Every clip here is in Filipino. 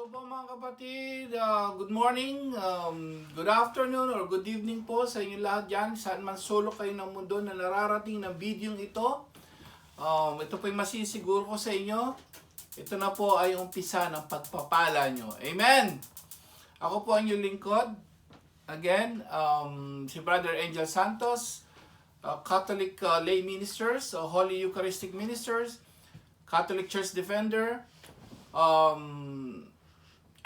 Hello po mga kapatid, good morning, good afternoon or good evening po sa inyo lahat dyan. Saan man sulok kayo ng mundo na nararating ng video ito. Ito po yung masisiguro ko sa inyo. Ito na po ay umpisa ng pagpapala nyo. Amen! Ako po ang inyong lingkod. Again, si Brother Angel Santos, Catholic Lay Ministers, Holy Eucharistic Ministers, Catholic Church Defender,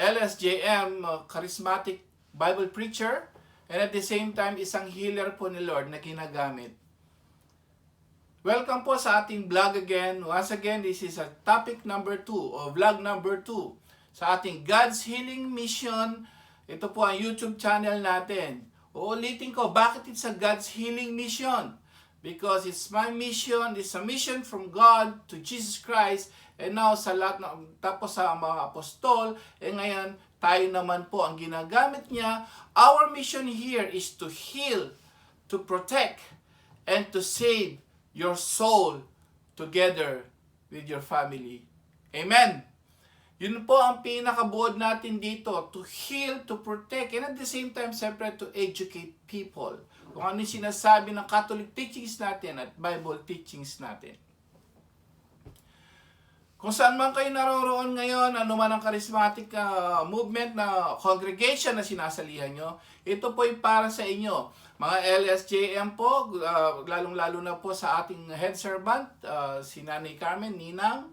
LSJM, Charismatic Bible Preacher, and at the same time, isang healer po ni Lord na ginagamit. Welcome po sa ating vlog again. Once again, this is a topic number 2 o vlog number 2 sa ating God's Healing Mission. Ito po ang YouTube channel natin. Uulitin ko, bakit it's a God's Healing Mission? Because it's my mission, it's a mission from God to Jesus Christ. And now sa lahat tapos sa mga apostol, ngayon tayo naman po ang ginagamit niya. Our mission here is to heal, to protect, and to save your soul together with your family. Amen. Yun po ang pinakabuod natin dito, to heal, to protect, and at the same time, siyempre, to educate people. Kung ano yung sinasabi ng Catholic teachings natin at Bible teachings natin. Kung saan man kayo naroroon ngayon, ano man ang charismatic movement na congregation na sinasalihan nyo, ito po ay para sa inyo. Mga LSJM po, lalong-lalo na po sa ating head servant, si Nanay Carmen, Ninang,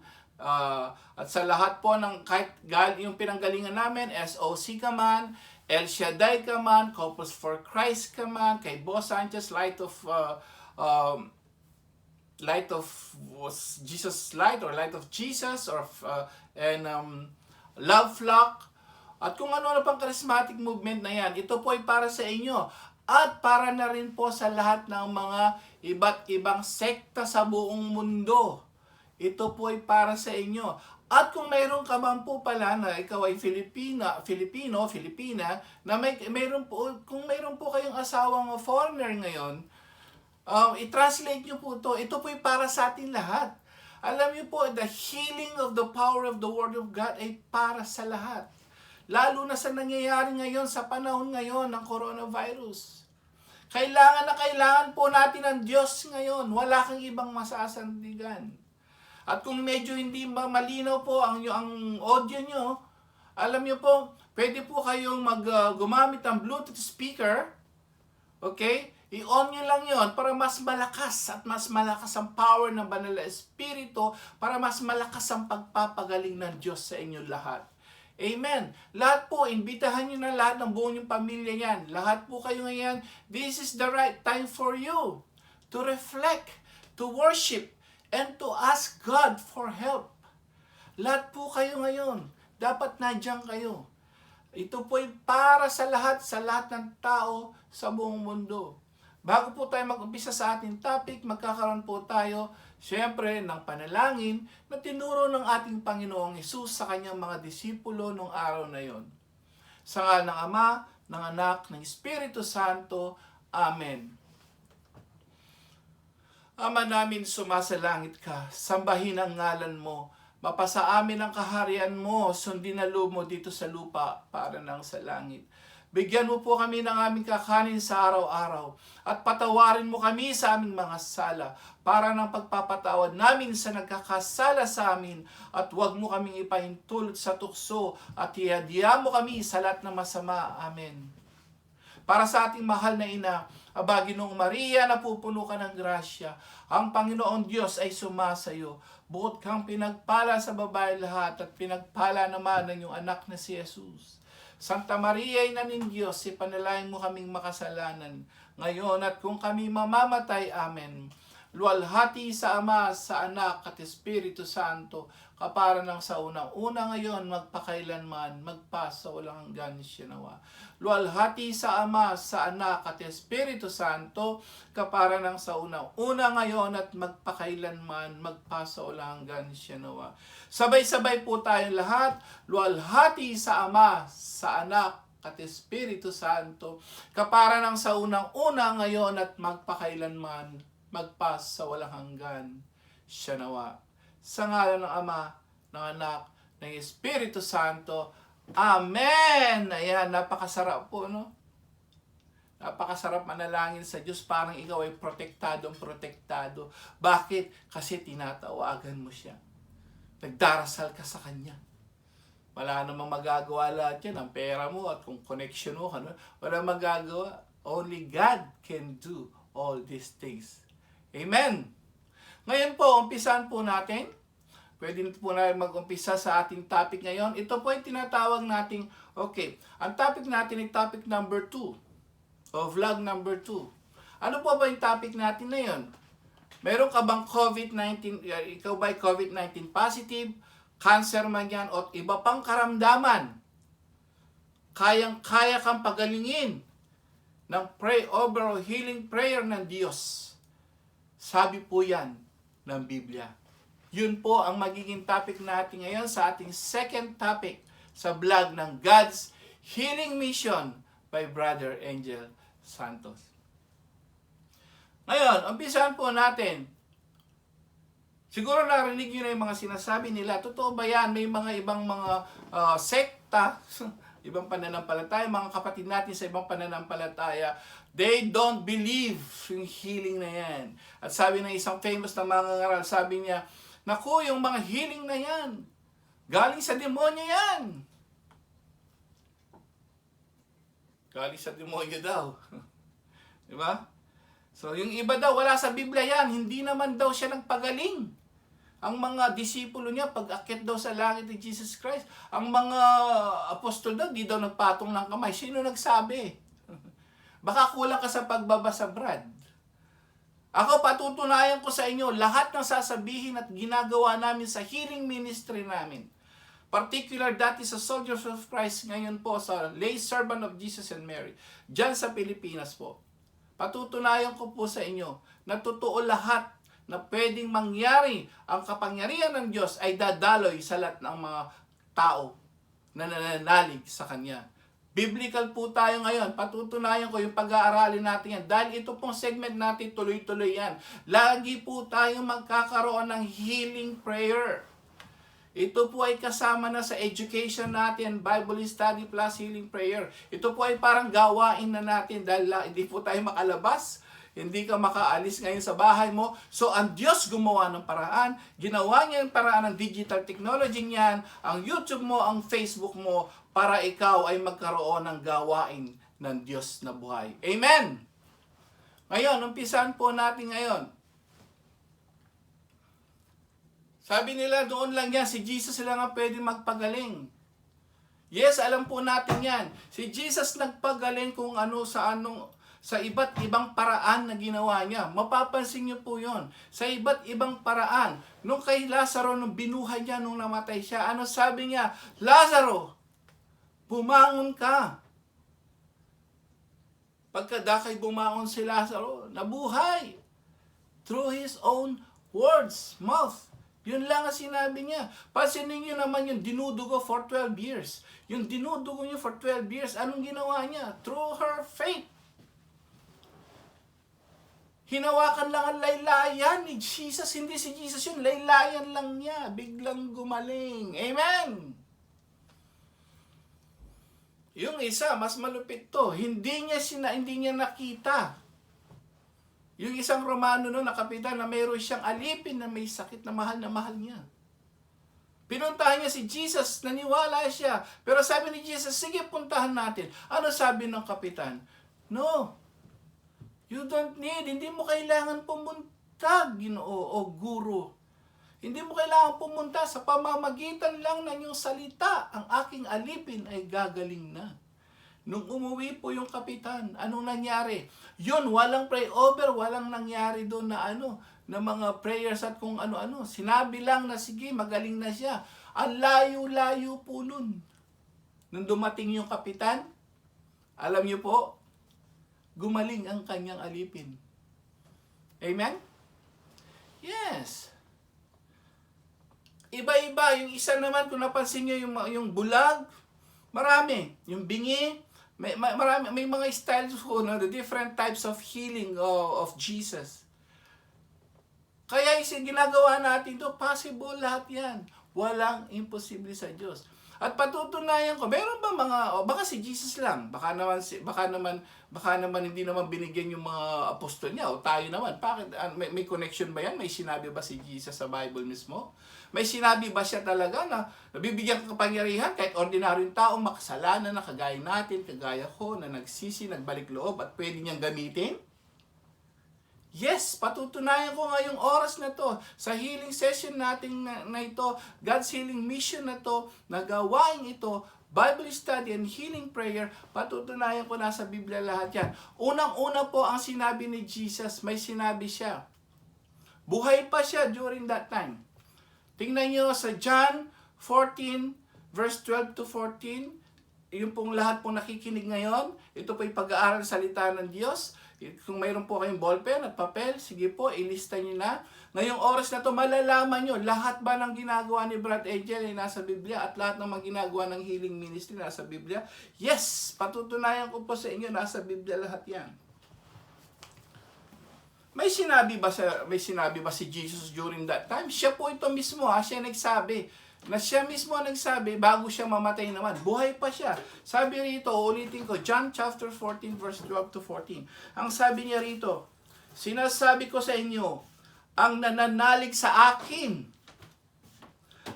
at sa lahat po ng kahit yung pinanggalingan namin, SOC ka man, El Shaddai ka man, Couples for Christ ka man, kay Boss Sanchez, Light of Jesus Light or Light of Jesus or Love Flock at kung ano pang charismatic movement na yan, ito po ay para sa inyo at para na rin po sa lahat ng mga iba't ibang sekta sa buong mundo. Ito po ay para sa inyo. At kung mayroon ka man po pala na ikaw ay Filipina, na kung mayroon po kayong asawang foreigner ngayon, i-translate nyo po ito. Ito po ay para sa atin lahat. Alam nyo po, the healing of the power of the Word of God ay para sa lahat. Lalo na sa nangyayari ngayon, sa panahon ngayon ng coronavirus. Kailangan po natin ang Diyos ngayon. Wala kang ibang masasandigan. At kung medyo hindi malinaw po ang audio nyo, alam nyo po, pwede po kayong gumamit ng Bluetooth speaker. Okay? I-on nyo lang yon para mas malakas at mas malakas ang power ng Banal na Espiritu, para mas malakas ang pagpapagaling ng Diyos sa inyo lahat. Amen. Lahat po, imbitahan nyo na lahat ng buong yung pamilya yan. Lahat po kayo ngayon, this is the right time for you to reflect, to worship, and to ask God for help. Lahat po kayo ngayon, dapat nandiyan kayo. Ito po ay para sa lahat ng tao sa buong mundo. Bago po tayo mag-umpisa sa ating topic, magkakaroon po tayo, syempre, ng panalangin na tinuro ng ating Panginoong Hesus sa kanyang mga disipulo nung araw na yon. Sa ngalan ng Ama, ng Anak, ng Espiritu Santo. Amen. Ama namin, sumasalangit ka, sambahin ang ngalan mo, mapasa amin ang kaharian mo, sundin na loob mo dito sa lupa para nang sa langit. Bigyan mo po kami ng aming kakanin sa araw-araw at patawarin mo kami sa aming mga sala para ng pagpapatawad namin sa nagkakasala sa amin at huwag mo kaming ipahintulot sa tukso at ihadya mo kami sa lahat ng masama. Amen. Para sa ating mahal na ina, Aba, Ginoong Maria, napupuno ka ng grasya. Ang Panginoong Diyos ay sumasayo. Bukod kang pinagpala sa babae lahat at pinagpala naman ng iyong anak na si Jesus. Santa Maria, Ina ng Diyos, ipanalangin mo kaming makasalanan ngayon at kung kami mamamatay. Amen. Luwalhati sa Ama, sa Anak at Espiritu Santo, kapara ng sa unang-una ngayon, magpakailanman, magpasa walang hanggan siya nawa. Luwalhati sa Ama, sa Anak at Espiritu Santo, kapara ng sa unang-una ngayon at magpakailanman, magpasa walang hanggan siya nawa. Sabay-sabay po tayong lahat. Luwalhati sa Ama, sa Anak at Espiritu Santo, kapara ng sa unang-una ngayon at magpakailanman, magpas sa walang hanggan siya nawa. Sa ngalan ng Ama, ng Anak, ng Espiritu Santo. Amen! Ayan, napakasarap po, no? Napakasarap manalangin sa Diyos, parang ikaw ay protektado. Bakit? Kasi tinatawagan mo siya. Nagdarasal ka sa Kanya. Wala namang magagawa lahat yan. Ang pera mo at kung connection mo, ano, wala magagawa. Only God can do all these things. Amen! Ngayon po, umpisan po natin. Pwede po na mag-umpisa sa ating topic ngayon. Ito po ay tinatawag nating, okay, ang topic natin ay topic number 2. O vlog number 2. Ano po ba yung topic natin na yun? Meron ka bang COVID-19, ikaw ba'y COVID-19 positive, cancer man yan, o iba pang karamdaman? Kayang-kaya kang pagalingin ng pray over o healing prayer ng Diyos. Sabi po yan ng Biblia. Yun po ang magiging topic natin ngayon sa ating second topic sa vlog ng God's Healing Mission by Brother Angel Santos. Ngayon, umpisahan po natin. Siguro narinig nyo na yung mga sinasabi nila. Totoo ba yan? May mga ibang mga sekta, ibang pananampalataya, mga kapatid natin sa ibang pananampalataya, they don't believe yung healing na yan. At sabi ng isang famous na mangangaral, sabi niya, naku, yung mga healing na yan, galing sa demonyo yan. Galing sa demonyo daw. Diba? So, yung iba daw, wala sa Biblia yan. Hindi naman daw siya nagpagaling. Ang mga disipulo niya, pag-akit daw sa langit ni Jesus Christ, ang mga apostol daw, di daw nagpatong ng kamay. Sino nagsabi? Baka kulang ka sa pagbabasa, Brad. Ako, patutunayan ko sa inyo, lahat ng sasabihin at ginagawa namin sa healing ministry namin, particular dati sa Soldiers of Christ, ngayon po sa Lay Servant of Jesus and Mary, dyan sa Pilipinas po. Patutunayan ko po sa inyo na totoo lahat na pwedeng mangyari. Ang kapangyarihan ng Diyos ay dadaloy sa lahat ng mga tao na nananalig sa Kanya. Biblical po tayo ngayon. Patutunayan ko yung pag-aaralin natin yan. Dahil ito pong segment natin, tuloy-tuloy yan. Lagi po tayong magkakaroon ng healing prayer. Ito po ay kasama na sa education natin, Bible study plus healing prayer. Ito po ay parang gawain na natin dahil hindi po tayo makalabas, hindi ka makaalis ngayon sa bahay mo. So, ang Diyos gumawa ng paraan, ginawa niya yung paraan ng digital technology niyan, ang YouTube mo, ang Facebook mo, para ikaw ay magkaroon ng gawain ng Diyos na buhay. Amen! Ngayon, umpisan po natin ngayon. Sabi nila, doon lang yan, si Jesus lang ang pwede magpagaling. Yes, alam po natin yan. Si Jesus nagpagaling kung ano sa iba't ibang paraan na ginawa niya. Mapapansin niyo po yon. Sa iba't ibang paraan. Nung kay Lazaro, nung binuhay niya, nung namatay siya, ano sabi niya? Lazaro, bumangon ka. Pagkadakay bumangon si Lazaro, nabuhay. Through his own words, mouth. Yun lang ang sinabi niya. Pansinin niyo naman yung dinudugo for 12 years. Yung dinudugo niya for 12 years, anong ginawa niya? Through her faith. Hinawakan lang ang laylayan ni Jesus. Hindi si Jesus yun. Laylayan lang niya. Biglang gumaling. Amen! Yung isa, mas malupit to. Hindi niya nakita. Yung isang Romano na kapitan na mayroon siyang alipin na may sakit na mahal niya. Pinuntahan niya si Jesus, naniwala siya. Pero sabi ni Jesus, sige puntahan natin. Ano sabi ng kapitan? No, you don't need, hindi mo kailangan pumunta, Ginoo o guro. Hindi mo kailangan pumunta, sa pamamagitan lang ng iyong salita, ang aking alipin ay gagaling na. Nung umuwi po yung kapitan, anong nangyari? Yun, walang pray over, walang nangyari doon na na mga prayers at kung ano-ano. Sinabi lang na sige, magaling na siya. Ang layo-layo po nun. Nung dumating yung kapitan, alam niyo po, gumaling ang kanyang alipin. Amen? Yes. Iba-iba. Yung isa naman, kung napansin niyo yung bulag, marami. Yung bingi, may mga styles po, the different types of healing of Jesus. Kaya ginagawa natin to, possible lahat yan. Walang imposible sa Diyos. At patutunayan ko, meron ba mga, o baka si Jesus lang, baka naman hindi naman binigyan yung mga apostol niya, o tayo naman. Bakit, may connection ba yan? May sinabi ba si Jesus sa Bible mismo? May sinabi ba siya talaga na nabibigyan ng kapangyarihan kahit ordinaryong taong makasalanan na kagaya natin, kagaya ko, na nagsisi, nagbalik loob at pwede niyang gamitin? Yes, patutunayan ko ngayong oras na to, sa healing session natin na ito, God's healing mission na to, nagawain ito, Bible study and healing prayer, patutunayan ko nasa Biblia lahat yan. Unang-una po ang sinabi ni Jesus, may sinabi siya. Buhay pa siya during that time. Tingnan nyo sa John 14, verse 12 to 14, yung pong lahat pong nakikinig ngayon, ito po yung pag-aaral salita ng Diyos. Kung mayroon po kayong ballpen at papel, sige po, ilista nyo na. Ngayong oras na to, malalaman nyo, lahat ba ng ginagawa ni Brad Angel ay nasa Biblia at lahat ng mga ginagawa ng healing ministry nasa Biblia? Yes, patutunayan ko po sa inyo, nasa Biblia lahat yan. May sinabi ba si Jesus during that time? Siya po ito mismo, siya nagsabi. Na siya mismo nagsabi, bago siya mamatay naman, buhay pa siya. Sabi rito, ulitin ko, John chapter 14, verse 12 to 14. Ang sabi niya rito, sinasabi ko sa inyo, ang nananalig sa akin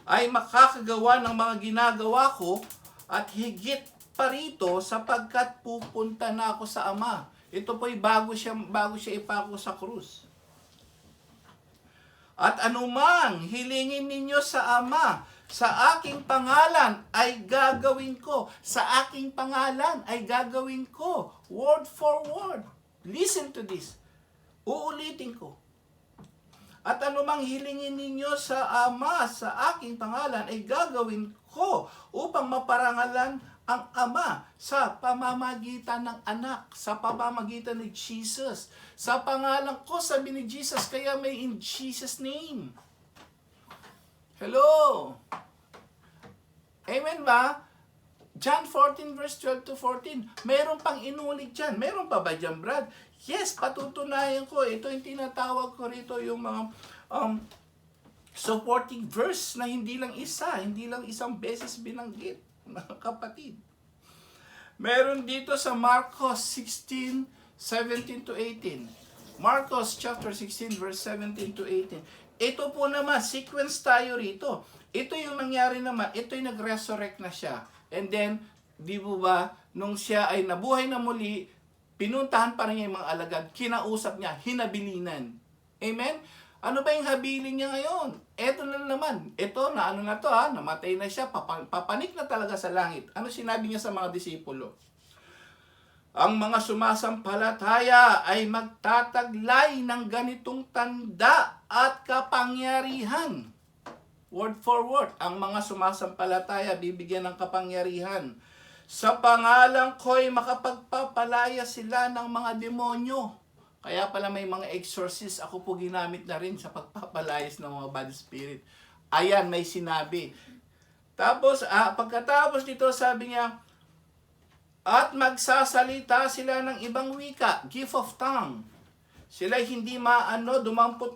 ay makakagawa ng mga ginagawa ko at higit pa rito sapagkat pupunta na ako sa Ama. Ito po'y bago siya ipako sa krus. At anumang hilingin ninyo sa Ama, sa aking pangalan ay gagawin ko. Sa aking pangalan ay gagawin ko. Word for word. Listen to this. Uulitin ko. At anumang hilingin ninyo sa Ama, sa aking pangalan ay gagawin ko upang maparangalan ang Ama sa pamamagitan ng anak, sa pamamagitan ni Jesus. Sa pangalan ko, sabi ni Jesus, kaya may in Jesus' name. Hello? Amen ba? John 14 verse 12 to 14. Meron pang inulit dyan. Meron pa ba dyan, Brad? Yes, patutunayan ko. Ito yung tinatawag ko rito, yung mga supporting verse na hindi lang isang beses binanggit, mga kapatid. Meron dito sa Marcos 16, 17 to 18. Marcos chapter 16 verse 17 to 18. Ito po naman, sequence tayo rito. Ito yung nangyari naman, ito yung nag-resurrect na siya. And then, di po ba, nung siya ay nabuhay na muli, pinuntahan pa rin niya yung mga alagad, kinausap niya, hinabilinan. Amen? Ano ba yung habilin niya ngayon? Ito na naman. Ito na ano na to namatay na siya, papanik na talaga sa langit. Ano sinabi niya sa mga disipulo? Ang mga sumasampalataya ay magtataglay ng ganitong tanda at kapangyarihan. Word for word, ang mga sumasampalataya bibigyan ng kapangyarihan. Sa pangalan ko'y makapagpapalaya sila ng mga demonyo. Kaya pala may mga exorcist, ako po ginamit na rin sa pagpapalayas ng mga bad spirit. Ayan, may sinabi. Tapos, pagkatapos dito sabi niya, at magsasalita sila ng ibang wika, gift of tongue. Sila hindi dumampot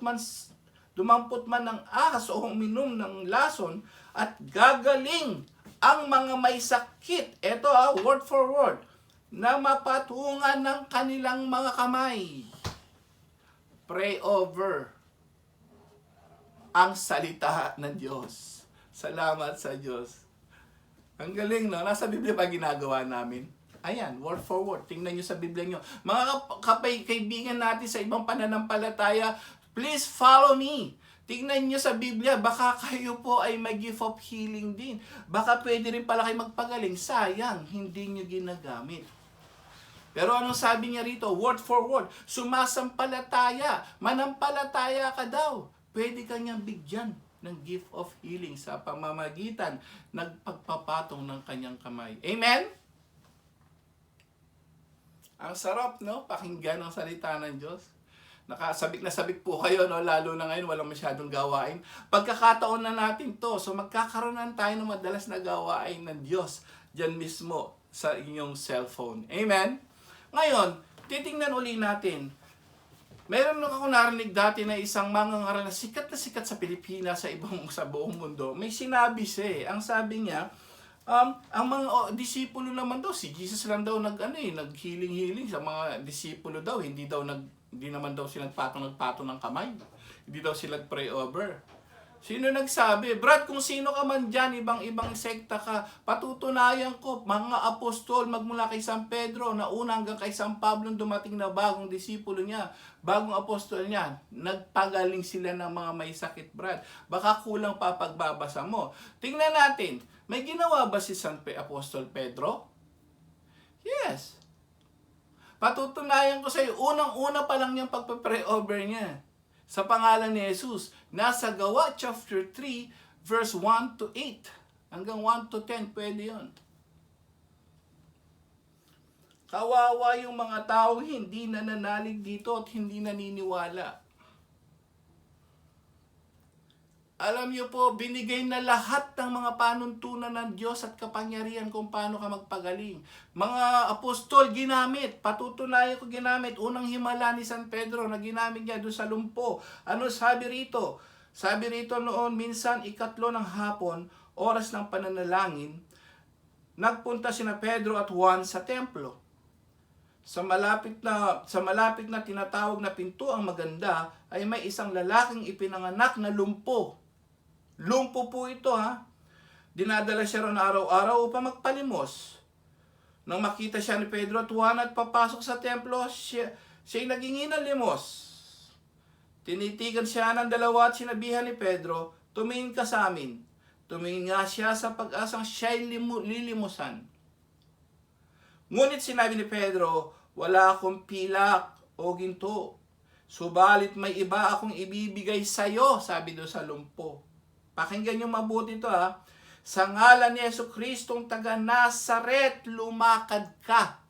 man ng ahas o uminom ng lason at gagaling ang mga may sakit. Ito word for word, na mapatungan ng kanilang mga kamay. Pray over ang salita ng Diyos. Salamat sa Diyos. Ang galing, no? Nasa Biblia pa ginagawa namin. Ayan, word for word. Tingnan nyo sa Biblia nyo. Mga kaibigan natin sa ibang pananampalataya, please follow me. Tingnan nyo sa Biblia, baka kayo po ay may gift of healing din. Baka pwede rin pala kayo magpagaling. Sayang, hindi nyo ginagamit. Pero anong sabi niya rito? Word for word. Sumasampalataya. Manampalataya ka daw. Pwede kanyang bigyan ng gift of healing sa pamamagitan ng pagpapatong ng kanyang kamay. Amen? Ang sarap, no? Pakinggan ang salita ng Diyos. Nakasabik na sabik po kayo, no? Lalo na ngayon, walang masyadong gawain. Pagkakataon na natin to, so magkakaroon na tayo ng madalas na gawain ng Diyos dyan mismo sa inyong cellphone. Amen? Ngayon, titingnan uli natin. Meron ako narinig dati na isang mangangaral na sikat sa Pilipinas, sa buong mundo. May sinabi siya. Ang sabi niya, Ang mga disipulo naman daw, si Jesus lang daw naghiling-hiling sa mga disipulo daw, hindi naman daw sila nagpatong ng kamay. Hindi daw sila pray over. Sino nagsabi? Brad, kung sino ka man dyan, ibang sekta ka, patutunayan ko, mga apostol, magmula kay San Pedro, na una hanggang kay San Pablo, dumating na bagong disipulo niya, bagong apostol niya, nagpagaling sila ng mga may sakit, Brad. Baka kulang pa pagbabasa mo. Tingnan natin, may ginawa ba si Apostol Pedro? Yes. Patutunayan ko sa iyo, unang-una pa lang niyang pagpe-pray over niya sa pangalan ni Jesus. Nasa Gawa chapter 3, verse 1 to 8. Hanggang 1 to 10, pwede yun. Kawawa yung mga tao hindi nananalig dito at hindi naniniwala. Alam niyo po, binigay na lahat ng mga panuntunan ng Diyos at kapangyarihan kung paano ka magpagaling. Mga apostol, ginamit. Patutunayan ko ginamit. Unang himala ni San Pedro na ginamit niya doon sa lumpo. Ano sabi rito? Sabi rito noon, minsan 3 ng hapon, oras ng pananalangin, nagpunta sina Pedro at Juan sa templo. Sa malapit na tinatawag na pintuang maganda ay may isang lalaking ipinanganak na lumpo. Lumpo po ito ha. Dinadala siya ron araw-araw upang magpalimos. Nang makita siya ni Pedro at Juan at papasok sa templo, siya'y naghingi ng limos. Tinitigan siya ng dalawa at sinabihan ni Pedro, tumingin ka sa amin. Tumingin nga siya sa pag-asang siya'y lilimusan. Ngunit sinabi ni Pedro, wala akong pilak o ginto. Subalit may iba akong ibibigay sa'yo, sabi doon sa lumpo. Pakinggan niyo mabuti ito ha. Sa ngalan ni Jesucristong taga Nazaret, lumakad ka.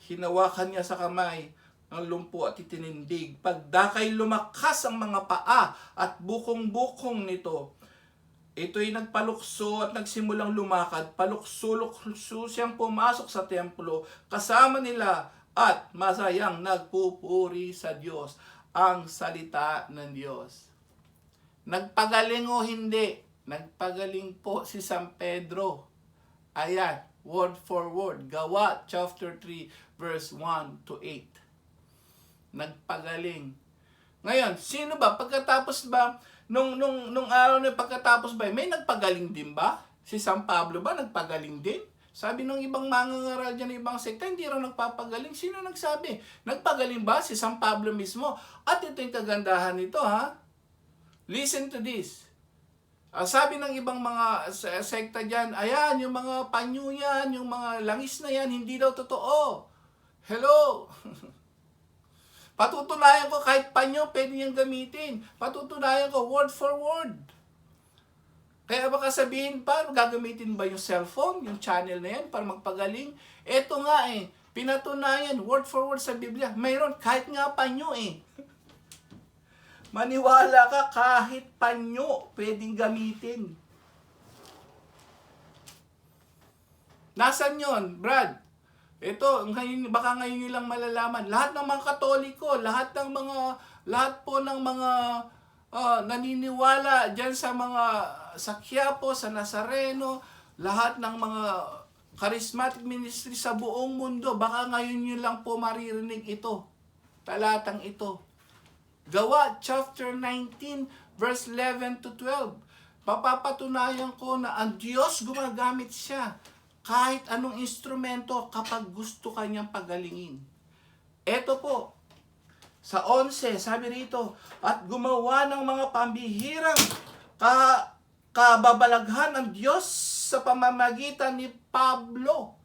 Hinawakan niya sa kamay ang lumpo at itinindig. Pagdakay lumakas ang mga paa at bukong-bukong nito. Ito'y nagpalukso at nagsimulang lumakad. Palukso-lukso siyang pumasok sa templo kasama nila at masayang nagpupuri sa Diyos. Ang salita ng Diyos. Nagpagaling o hindi? Nagpagaling po si San Pedro. Ayan, word for word. Gawa chapter 3 verse 1 to 8. Nagpagaling. Ngayon, sino ba? Pagkatapos ba, nung araw na pagkatapos ba, may nagpagaling din ba? Si San Pablo ba nagpagaling din? Sabi ng ibang mangangaral dyan, ng ibang sekta, hindi raw nagpapagaling. Sino nagsabi? Nagpagaling ba? Si San Pablo mismo. At ito yung kagandahan nito ha. Listen to this. Sabi ng ibang mga sekta dyan, ayan, yung mga panyo yan, yung mga langis na yan, hindi daw totoo. Hello! Patutunayan ko kahit panyo, pwede niyang gamitin. Patutunayan ko word for word. Kaya baka sabihin pa, gagamitin ba yung cellphone, yung channel na yan, para magpagaling? Eto nga pinatunayan, word for word sa Biblia. Mayroon, kahit nga panyo Maniwala ka, kahit panyo, pwedeng gamitin. Nasaan yon, Brad? Ito, baka ngayon nyo lang malalaman. Lahat ng mga Katoliko, lahat po ng mga naniniwala dyan sa Quiapo, sa Nazareno, lahat ng mga charismatic ministry sa buong mundo, baka ngayon nyo lang po maririnig ito. Talatang ito. Gawa chapter 19 verse 11 to 12. Papapatunayan ko na ang Diyos gumagamit siya kahit anong instrumento kapag gusto kanyang pagalingin. Ito po, sa 11, sabi rito, at gumawa ng mga pambihirang kababalaghan ang Diyos sa pamamagitan ni Pablo.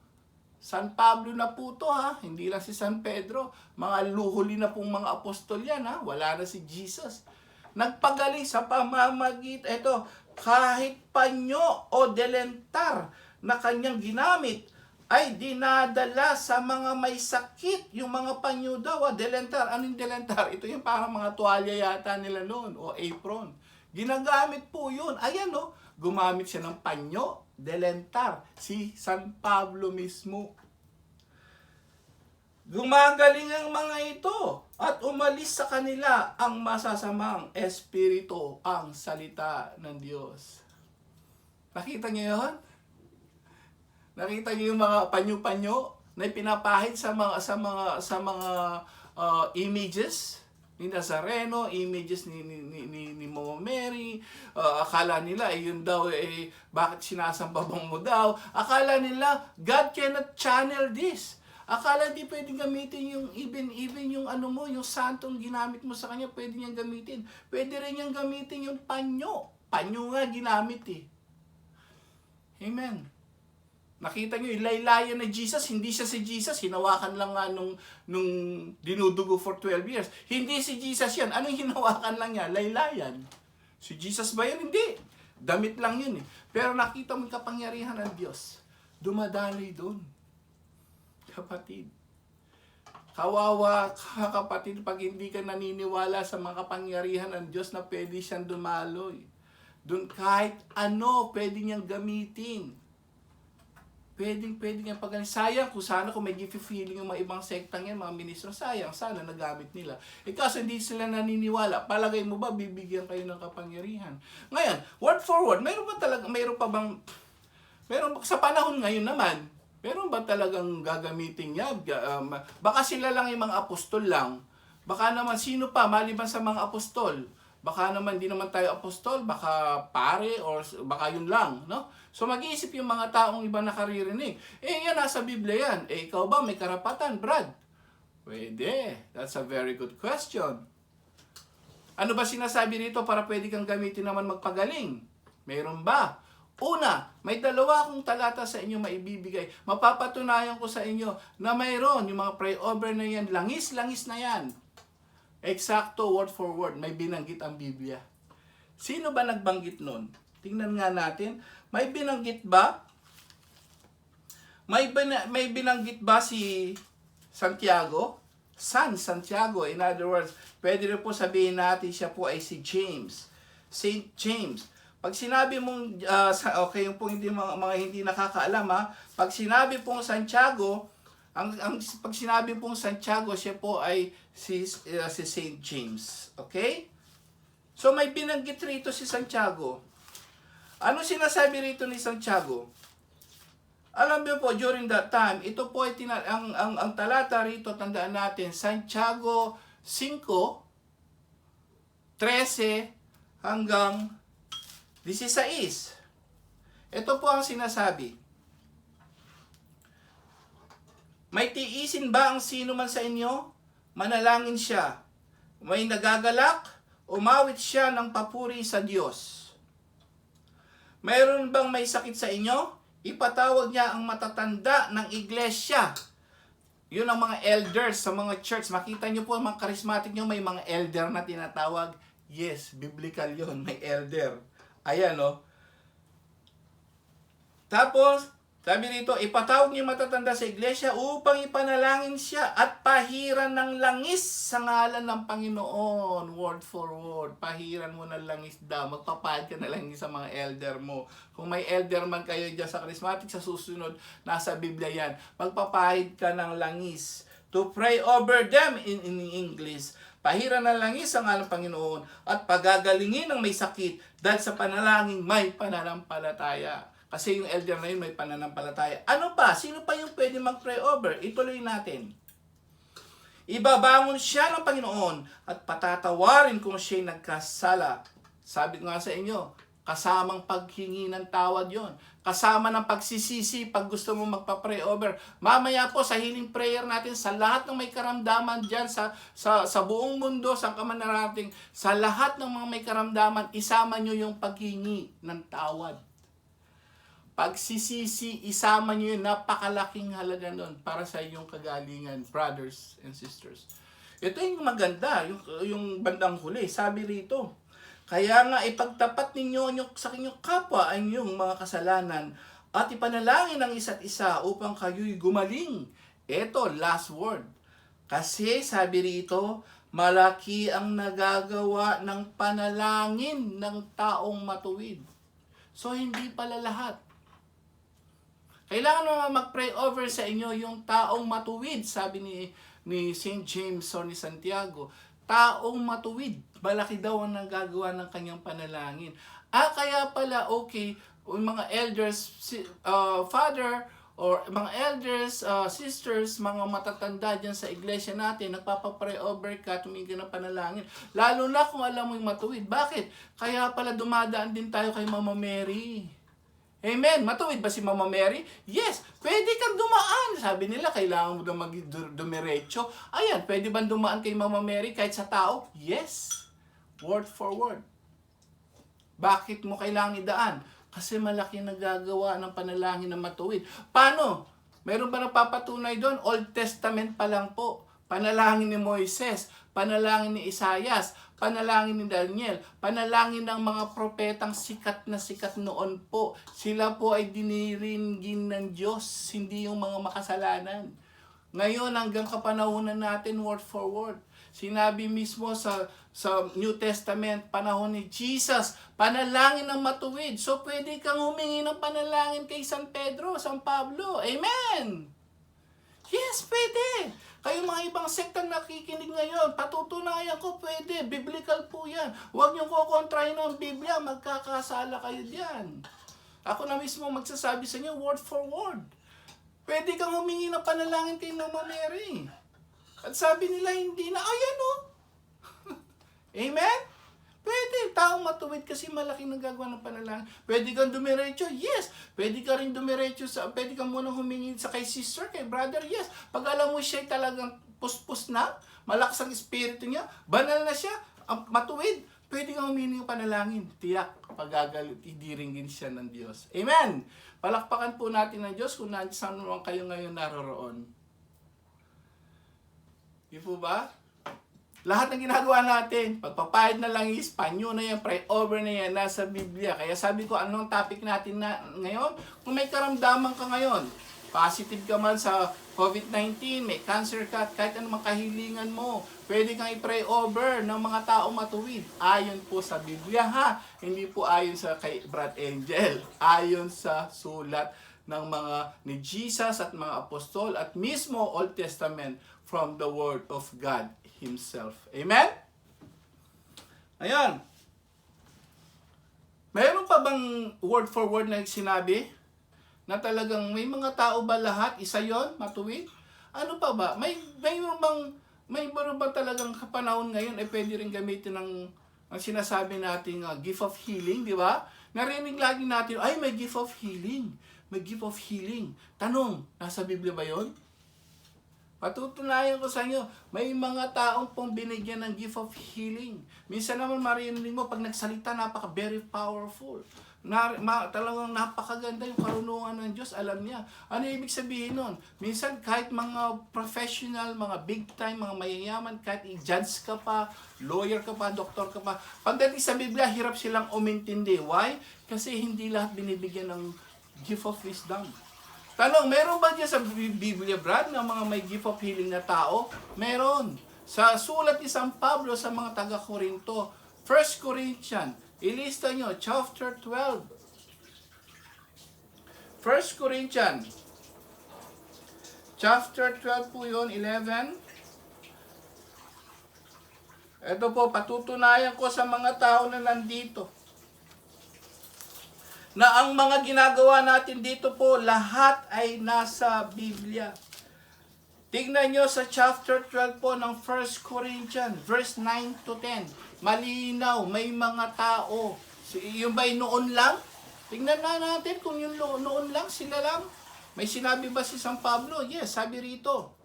San Pablo na po to ha, hindi lang si San Pedro. Mga luhuli na pong mga apostol yan ha, wala na si Jesus. Nagpagaling sa pamamagitan, ito, kahit panyo o delentar na kanyang ginamit ay dinadala sa mga may sakit. Yung mga panyo daw, delentar. Anong delentar? Ito yung parang mga tuwalya yata nila noon o apron. Ginagamit po yun. Ayan gumamit siya ng panyo, delentar, si San Pablo mismo. Gumagaling ang mga ito at umalis sa kanila ang masasamang espiritu, ang salita ng Diyos. Nakita niyo yun? Nakita niyo yung mga panyo-panyo na pinapahid sa mga images ni Nazareno, images ni Mama Mary. Akala nila yun daw bakit sinasambabang mo daw? Akala nila God cannot channel this. Akala di pwedeng gamitin yung even yung yung santong ginamit mo sa kanya, pwede niyang gamitin. Pwede rin niyang gamitin yung panyo. Panyo nga ginamit Amen. Nakita nyo, ilaylayan na Jesus, hindi siya si Jesus, hinawakan lang nga nung dinudugo for 12 years. Hindi si Jesus yan. Anong hinawakan lang niya? Laylayan. Si Jesus ba yan? Hindi. Damit lang yun Pero nakita mo yung kapangyarihan ng Diyos. Dumadaloy doon. Kapatid. Kawawa ka, kapatid, pag hindi ka naniniwala sa mga kapangyarihan ng Diyos na pwede siyang dumaloy. Doon kahit ano, pwede niyang gamitin. Pwede niyang pagaling. Sayang kung sana kung may gift-feeling yung mga ibang sektang yan, mga ministro, sayang, sana nagamit nila. Kaso hindi sila naniniwala. Palagay mo ba, bibigyan kayo ng kapangyarihan? Ngayon, word for word, mayroon sa panahon ngayon naman, meron ba talagang gagamitin niya? Baka sila lang yung mga apostol lang. Baka naman, sino pa, maliban sa mga apostol? Baka naman, di naman tayo apostol, baka pare, or baka yun lang, no? So mag-iisip yung mga taong iba nakaririnig. Yan, nasa Biblia yan. Ikaw ba, may karapatan, Brad? Pwede. That's a very good question. Ano ba sinasabi rito para pwede kang gamitin naman magpagaling? Mayroon ba? Una, may 2 akong talata sa inyo maibibigay. Mapapatunayan ko sa inyo na mayroon yung mga pray over na yan, langis-langis na yan. Eksakto, word for word, may binanggit ang Biblia. Sino ba nagbanggit nun? Tingnan nga natin. May binanggit ba? May binanggit ba si Santiago? San Santiago. In other words, pwede rin po sabihin natin siya po ay si James. Saint James. Pag sinabi mong, okay, yung po mga hindi nakakaalam pag sinabi pong Santiago, pag sinabi pong Santiago, siya po ay si Saint James. Okay? So may binanggit rito si Santiago. Ano sinasabi rito ni Santiago? Alam niyo po, during that time, ito po ay ang talata rito, tandaan natin, Santiago 5:13 hanggang 16. Ito po ang sinasabi. May tiisin ba ang sino man sa inyo? Manalangin siya. May nagagalak, umawit siya ng papuri sa Diyos. Mayroon bang may sakit sa inyo? Ipatawag niya ang matatanda ng iglesia. Yun ang mga elders sa mga church. Makita niyo po, mga charismatic nyo, may mga elder na tinatawag. Yes, biblical yun, may elder. Ayan, Tapos, sabi rito, ipatawag niyo matatanda sa iglesia upang ipanalangin siya at pahiran ng langis sa ngalan ng Panginoon. Word for word. Pahiran mo ng langis daw. Magpapahid ka na langis sa mga elder mo. Kung may elder man kayo dyan sa charismatic, sa susunod, nasa Biblia yan. Magpapahid ka ng langis. To pray over them in English. Pahiran ng langis sa ngalan ng Panginoon at pagagalingin ng may sakit dahil sa panalangin may pananampalataya. Kasi yung elder na yun may pananampalataya. Ano pa? Sino pa yung pwede mag-pray over? Ituloy natin. Ibabangon siya ng Panginoon at patatawarin kung siya'y nagkasala. Sabi ko nga sa inyo, kasamang paghingi ng tawad yon. Kasama ng pagsisisi pag gusto mo magpa-pray over. Mamaya po sa healing prayer natin, sa lahat ng may karamdaman dyan, sa buong mundo, sa kamanarating, sa lahat ng mga may karamdaman, isama nyo yung paghingi ng tawad. Pagsisisi, isama nyo yun, napakalaking halaga nun para sa inyong kagalingan, brothers and sisters. Ito yung maganda, yung bandang huli, sabi rito, kaya nga ipagtapat ninyo sa inyong kapwa ang inyong mga kasalanan at ipanalangin ang isa't isa upang kayo'y gumaling. Ito, last word. Kasi sabi rito, malaki ang nagagawa ng panalangin ng taong matuwid. So, hindi pala lahat. Kailangan naman mag-pray over sa inyo yung taong matuwid, sabi ni St. James or ni Santiago. Taong matuwid, malaki daw ang nagagawa ng kanyang panalangin. Kaya pala, okay, o mga elders, father, or mga elders, sisters, mga matatanda dyan sa iglesia natin, nagpapapray over ka, tumingin ka ng panalangin. Lalo na kung alam mo yung matuwid. Bakit? Kaya pala dumadaan din tayo kay Mama Mary. Amen. Matuwid ba si Mama Mary? Yes. Pwede kang dumaan. Sabi nila, kailangan mo daw dumiretso. Ayan, pwede bang dumaan kay Mama Mary kahit sa tao? Yes. Word for word. Bakit mo kailangan idaan? Kasi malaki nagagawa ng panalangin na matuwid. Paano? Meron ba nagpapatunay doon? Old Testament pa lang po. Panalangin ni Moises, panalangin ni Isaias, panalangin ni Daniel, panalangin ng mga propetang sikat na sikat noon po. Sila po ay diniringgin ng Diyos, hindi yung mga makasalanan. Ngayon hanggang kapanahunan natin, word for word. Sinabi mismo sa New Testament, panahon ni Jesus, panalangin ng matuwid. So pwede kang humingi ng panalangin kay San Pedro, San Pablo. Amen! Yes, pwede. Kayo mga ibang sektang nakikinig ngayon, patutunayan ko, pwede. Biblical po yan. Huwag niyong kukontrahin ng Biblia, magkakasala kayo diyan. Ako na mismo magsasabi sa inyo, word for word. Pwede kang humingi ng panalangin kay Mama Mary. At sabi nila, hindi na, ayan o. Amen? Pwede. Taong matuwid kasi malaking nagagawa ng panalangin. Pwede kang dumiretso? Yes. Pwede ka rin dumiretso pwede kang muna humingi sa kay sister, kay brother? Yes. Pag alam mo siya talagang puspos na, malakas ang espiritu niya, banal na siya, matuwid, pwede kang humingi ng panalangin. Tiyak, pagagalit, idiringgin siya ng Diyos. Amen. Palakpakan po natin ng Diyos kung saan naman kayo ngayon naroroon. Di po ba? Lahat ng ginagawa natin, pagpapahid na lang is, panyo na yan, pray over na yan, nasa Biblia. Kaya sabi ko, anong topic natin na ngayon? Kung may karamdaman ka ngayon, positive ka man sa COVID-19, may cancer ka, kahit anong kahilingan mo, pwede kang i-pray over ng mga tao matuwid. Ayon po sa Biblia ha, hindi po ayon sa kay Brad Angel, ayon sa sulat ng mga ni Jesus at mga apostol at mismo Old Testament from the Word of God Himself. Amen? Ayan. Mayroon pa bang word for word na sinabi? Na talagang may mga tao ba lahat? Isa yon matuwid? Ano pa ba? Mayroon bang talagang kapanahon ngayon ay pwede rin gamitin ng ang sinasabi nating gift of healing, di ba? Narinig lagi natin, ay may gift of healing. May gift of healing. Tanong, nasa Biblia ba yon? Patutunayan ko sa inyo, may mga taong pong binigyan ng gift of healing. Minsan naman marinig mo, pag nagsalita, very powerful. Talagang napakaganda yung karunungan ng Diyos, alam niya. Ano ibig sabihin nun? Minsan kahit mga professional, mga big time, mga mayayaman, kahit i-judge ka pa, lawyer ka pa, doktor ka pa, pagdating sa Biblia, hirap silang umintindi. Why? Kasi hindi lahat binibigyan ng gift of wisdom. Tanong, meron ba dyan sa Biblia, Brad, ng mga may gift of healing na tao? Meron. Sa sulat ni San Pablo sa mga taga-Korinto, 1 Corinthians, ilista nyo, chapter 12. 1 Corinthians, chapter 12 po yun, 11. Ito po, patutunayan ko sa mga tao na nandito na ang mga ginagawa natin dito po, lahat ay nasa Biblia. Tignan nyo sa chapter 12 po ng 1 Corinthians, verse 9 to 10. Malinaw, may mga tao. Yung ba'y noon lang? Tignan na natin kung yung noon lang, sila lang. May sinabi ba si San Pablo? Yes, sabi rito.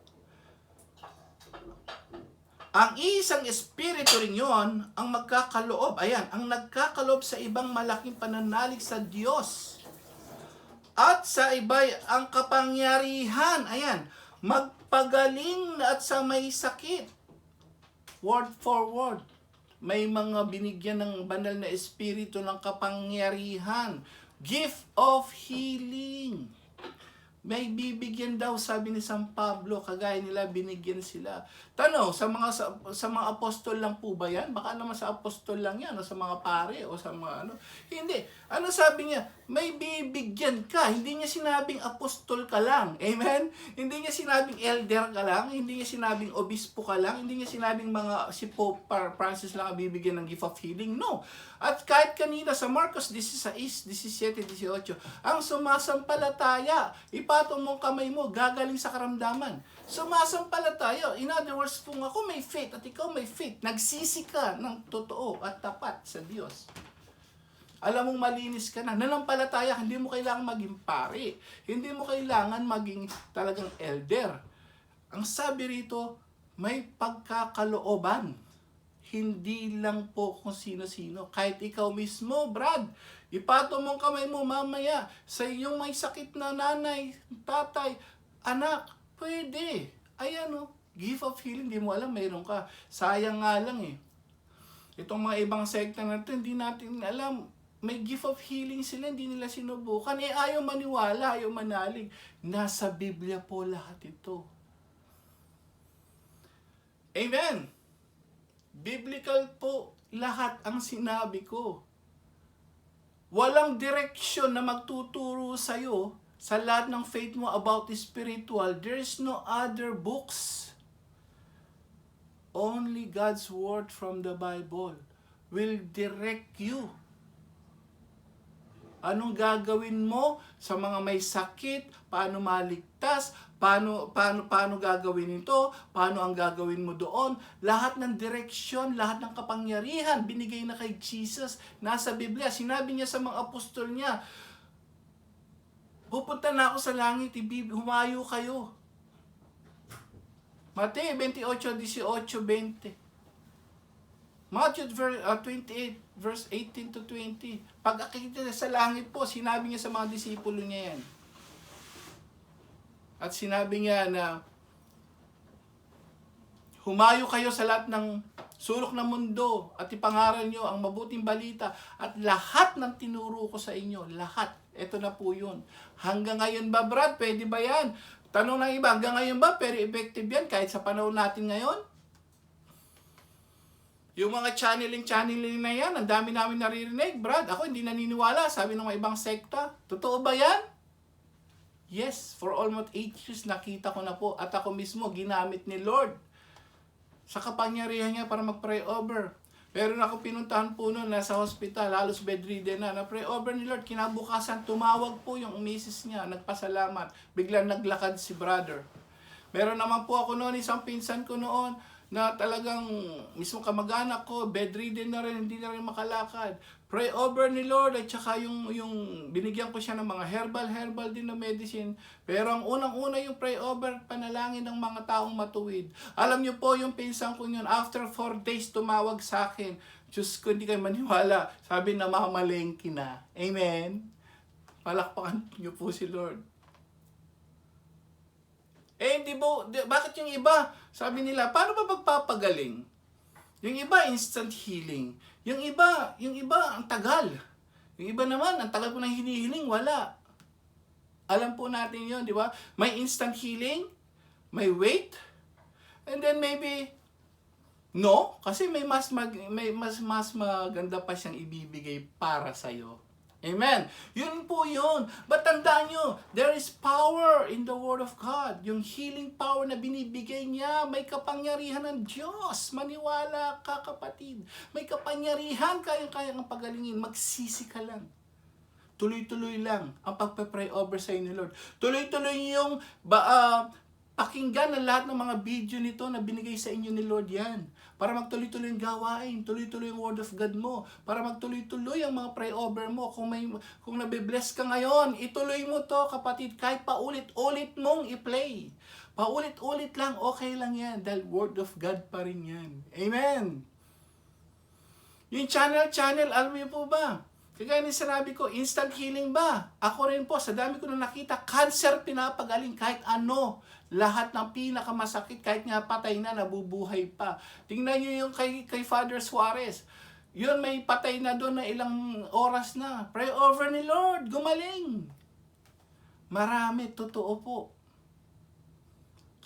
Ang isang espiritu rin yun, ang magkakaloob. Ayan, ang nagkakaloob sa ibang malaking pananalig sa Diyos. At sa iba'y ang kapangyarihan. Ayan, magpagaling at sa may sakit. Word for word. May mga binigyan ng banal na espiritu ng kapangyarihan. Gift of healing. may bibigyan daw, sabi ni San Pablo, kagaya nila binigyan sila. Tanong, sa mga apostol lang po ba yan? Baka naman sa apostol lang yan, o sa mga pare, o sa mga ano. Hindi. Ano sabi niya? May bibigyan ka. Hindi niya sinabing apostol ka lang. Amen? Hindi niya sinabing elder ka lang. Hindi niya sinabing obispo ka lang. Hindi niya sinabing si Pope Francis lang ang bibigyan ng gift of healing. No. At kahit kanina sa Marcos 16, 17, 18, ang sumasampalataya, ipatong mong kamay mo, gagaling sa karamdaman. Sumasampalataya, in other words, kung ako may faith at ikaw may faith, nagsisi ka ng totoo at tapat sa Diyos. Alam mong malinis ka na, nanampalataya, hindi mo kailangan maging pari. Hindi mo kailangan maging talagang elder. Ang sabi rito, may pagkakalooban. Hindi lang po kung sino-sino. Kahit ikaw mismo, Brad, ipatong mong kamay mo mamaya sa iyong may sakit na nanay, tatay, anak, pwede. Ayan o, gift of healing, di mo alam, mayroon ka. Sayang nga lang eh. Itong mga ibang sekta na ito, hindi natin alam, may gift of healing sila, hindi nila sinubukan. Ayaw maniwala, ayaw manalig. Nasa Biblia po lahat ito. Amen. Biblical po lahat ang sinabi ko. Walang direksyon na magtuturo sa'yo sa lahat ng faith mo about the spiritual. There is no other books. Only God's word from the Bible will direct you. Anong gagawin mo sa mga may sakit? Paano maligtas? Paano gagawin ito? Paano ang gagawin mo doon? Lahat ng direksyon, lahat ng kapangyarihan binigay na kay Jesus. Nasa Biblia, sinabi niya sa mga apostol niya, pupunta na ako sa langit, humayo kayo. Mateo 28, 18, 20. Matthew 28, verse 18 to 20. Pag akita sa langit po, sinabi niya sa mga disipulo niya yan. At sinabi niya na, humayo kayo sa lahat ng sulok ng mundo at ipangaral niyo ang mabuting balita at lahat ng tinuro ko sa inyo. Lahat. Ito na po yun. Hanggang ngayon ba, Brad? Pwede ba yan? Tanong ng iba, hanggang ngayon ba? Pero effective yan kahit sa panahon natin ngayon? Yung mga channeling na yan, ang dami namin naririnig. Brad, ako hindi naniniwala, sabi ng mga ibang sekta. Totoo ba yan? Yes, for almost 8 years nakita ko na po. At ako mismo, ginamit ni Lord sa kapangyarihan niya para mag-pray over. Pero ako pinuntahan po noon, nasa hospital, halos bedridden na pray over ni Lord. Kinabukasan, tumawag po yung misis niya, nagpasalamat. Biglang naglakad si brother. Meron naman po ako noon, isang pinsan ko noon, na talagang mismo kamag-anak ko, bedridden na rin, hindi na rin makalakad. Pray over ni Lord at saka yung binigyan ko siya ng mga herbal din na medicine. Pero ang unang-una yung pray over, panalangin ng mga taong matuwid. Alam niyo po yung pinsan ko yun, after 4 days tumawag sa akin. Diyos ko, hindi kayo maniwala. Sabi na mamalengke na. Amen? Palakpakan niyo po si Lord. Bakit yung iba? Sabi nila, paano ba magpapagaling? Yung iba, instant healing. Yung iba, ang tagal. Yung iba naman, ang tagal ko nang hinihiling, wala. Alam po natin yun, di ba? May instant healing, may wait, and then maybe, no, kasi may mas maganda pa siyang ibibigay para sa'yo. Amen. Yun po yun. But tandaan nyo, there is power in the Word of God. Yung healing power na binibigay niya, may kapangyarihan ng Diyos. Maniwala ka, kapatid. May kapangyarihan, kayang ang pagalingin. Magsisi ka lang. Tuloy-tuloy lang ang pagpe-pray over sa inyo, Lord. Tuloy-tuloy yung pakinggan ang lahat ng mga video nito na binigay sa inyo ni Lord yan. Para magtuloy-tuloy yung gawain, tuloy-tuloy yung Word of God mo, para magtuloy-tuloy ang mga pray over mo. Kung nabibless ka ngayon, ituloy mo to, kapatid, kahit paulit-ulit mong i-play. Paulit-ulit lang, okay lang yan, dahil Word of God pa rin yan. Amen! Yung channel, alam niyo po ba? Kaya ni sinabi ko, instant healing ba? Ako rin po, sa dami ko na nakita, cancer pinapagaling kahit ano. Lahat ng pinakamasakit, kahit nga patay na, nabubuhay pa. Tingnan nyo yung kay Father Suarez. Yun, may patay na doon na ilang oras na. Pray over ni Lord, gumaling. Marami, totoo po.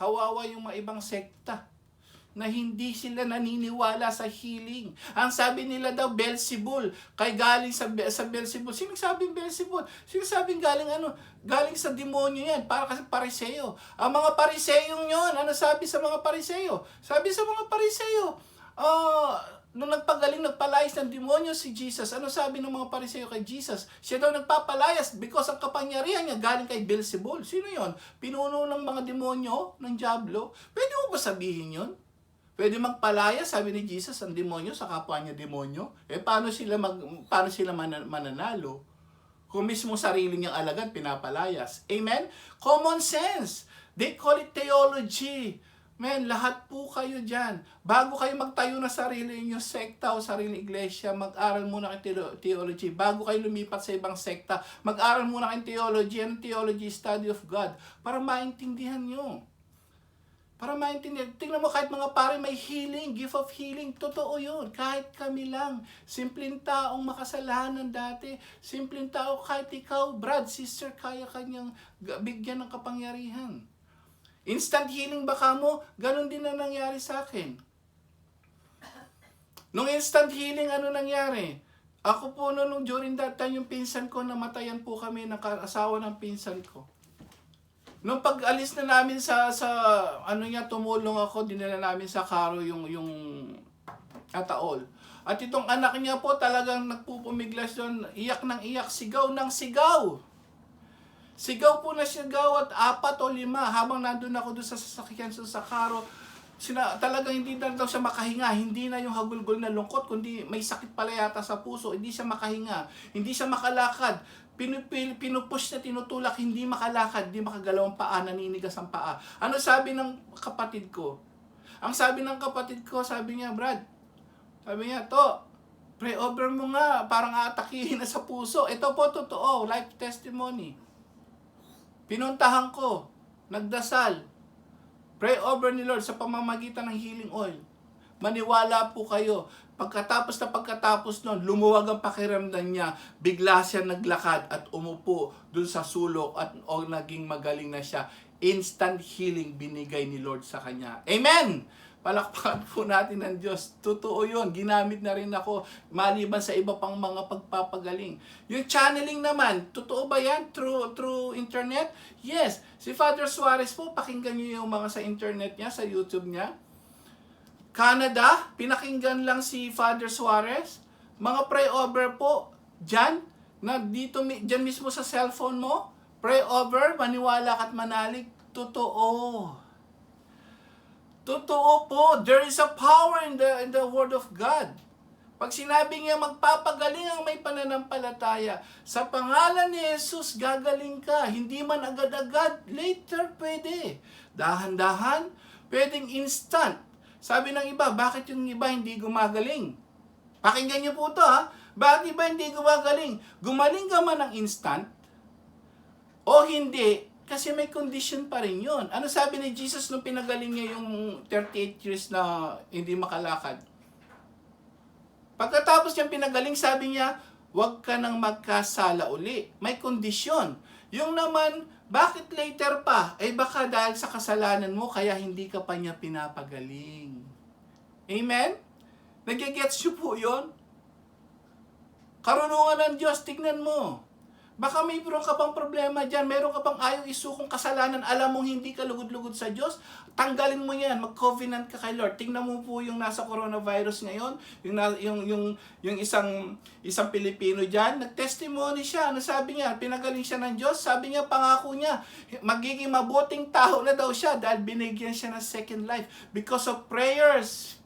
Kawawa yung mga ibang sekta na hindi sila naniniwala sa healing. Ang sabi nila daw, Beelzebul, kay galing sa Beelzebul. Sino sabing Beelzebul? Sino sabing galing ano? Galing sa demonyo yan, para kasi pariseo. Ang mga pariseyong yon, ano sabi sa mga pariseo? Sabi sa mga pariseo, nung nagpalayas ng demonyo si Jesus, ano sabi ng mga pariseo kay Jesus? Siya daw nagpapalayas because ang kapangyarihan niya galing kay Beelzebul. Sino yon? Pinuno ng mga demonyo, ng diablo? Pwede mo ba sabihin yon? Pwede magpalaya, sabi ni Jesus, ang demonyo sa kapwa niya demonyo. Paano sila mananalo? Kung mismo sarili niyang alagad, pinapalayas. Amen? Common sense. They call it theology. Men, lahat po kayo dyan. Bago kayo magtayo na sarili niyo sekta o sarili iglesia, mag-aral muna kayo theology. Bago kayo lumipat sa ibang sekta, mag-aral muna kayo theology. Ano theology? Study of God. Para maintindihan nyo. Para maintindihan. Tingnan mo, kahit mga pare may healing, gift of healing, totoo yun. Kahit kami lang, simpleng taong makasalanan dati, simpleng tao, kahit ikaw, brad, sister, kaya kanyang bigyan ng kapangyarihan. Instant healing baka mo, ganun din na nangyari sa akin. Nung instant healing, ano nangyari? Ako po nung during that time, yung pinsan ko, namatayan po kami, asawa ng pinsan ko. Nung pag-alis na namin sa tumulong ako, dinala namin sa karo yung ataol. At itong anak niya po talagang nagpupumiglas doon, iyak ng iyak, sigaw ng sigaw. Sigaw po na sigaw at 4 o 5 habang nandun ako doon sa sasakyan sa karo. Talagang hindi na daw siya makahinga, hindi na yung hagulgol na lungkot, kundi may sakit pala yata sa puso, hindi siya makahinga, hindi siya makalakad. Pinupush na tinutulak, hindi makalakad, hindi makagalaw ang paa, naninigas ang paa. Ano sabi ng kapatid ko? Ang sabi ng kapatid ko, sabi niya, Brad, sabi niya, to, pray over mo nga, parang aatakihin na sa puso. Ito po totoo, life testimony. Pinuntahan ko, nagdasal, pray over ni Lord sa pamamagitan ng healing oil. Maniwala po kayo. Pagkatapos nun, lumuwag ang pakiramdam niya, bigla siya naglakad at umupo dun sa sulok at naging magaling na siya. Instant healing binigay ni Lord sa kanya. Amen! Palakpakan po natin ng Diyos. Totoo yun. Ginamit na rin ako maliban sa iba pang mga pagpapagaling. Yung channeling naman, totoo ba yan? Through internet? Yes. Si Father Suarez po, pakinggan niyo yung mga sa internet niya, sa YouTube niya. Canada, pinakinggan lang si Father Suarez. Mga pray over po, dyan mismo sa cellphone mo, pray over, maniwala ka't manalig, totoo. Totoo po, there is a power in the Word of God. Pag sinabi niya magpapagaling ang may pananampalataya, sa pangalan ni Jesus, gagaling ka. Hindi man agad-agad, later pwede. Dahan-dahan, pwedeng instant. Sabi ng iba, bakit yung iba hindi gumagaling? Pakinggan niyo po ito ha. Bakit iba hindi gumagaling? Gumaling ka man ng instant o hindi, kasi may condition pa rin yun. Ano sabi ni Jesus nung pinagaling niya yung 38 years na hindi makalakad? Pagkatapos niyang pinagaling, sabi niya, huwag ka nang magkasala uli. May kondisyon. Yung naman, bakit later pa? Baka dahil sa kasalanan mo, kaya hindi ka pa niya pinapagaling. Amen? Nagigets niyo po yun? Karunungan ng Diyos, tignan mo. Baka mayroon ka pang problema dyan, mayroon ka pang ayaw isukong kasalanan, alam mong hindi ka lugod-lugod sa Diyos, tanggalin mo yan, mag-covenant ka kay Lord. Tingnan mo po yung nasa coronavirus ngayon, yung isang Pilipino dyan, nag-testimony siya, ano sabi niya, pinagaling siya ng Diyos, sabi niya, pangako niya, magiging mabuting tao na daw siya dahil binigyan siya ng second life because of prayers.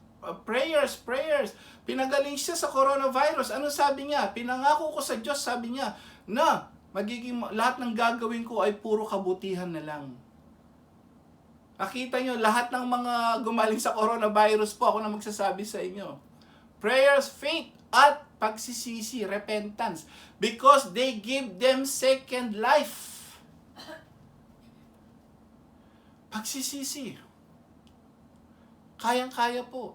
Pinagaling siya sa coronavirus. Ano sabi niya? Pinangako ko sa Diyos, sabi niya, na lahat ng gagawin ko ay puro kabutihan na lang. Nakita nyo, lahat ng mga gumaling sa coronavirus po, ako na magsasabi sa inyo. Prayers, faith, at pagsisisi, repentance. Because they give them second life. Pagsisisi. Kayang-kaya po.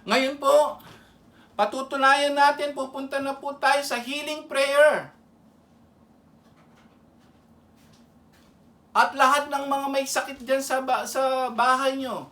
Ngayon po, patutunayan natin, pupunta na po tayo sa healing prayer. At lahat ng mga may sakit dyan sa bahay nyo,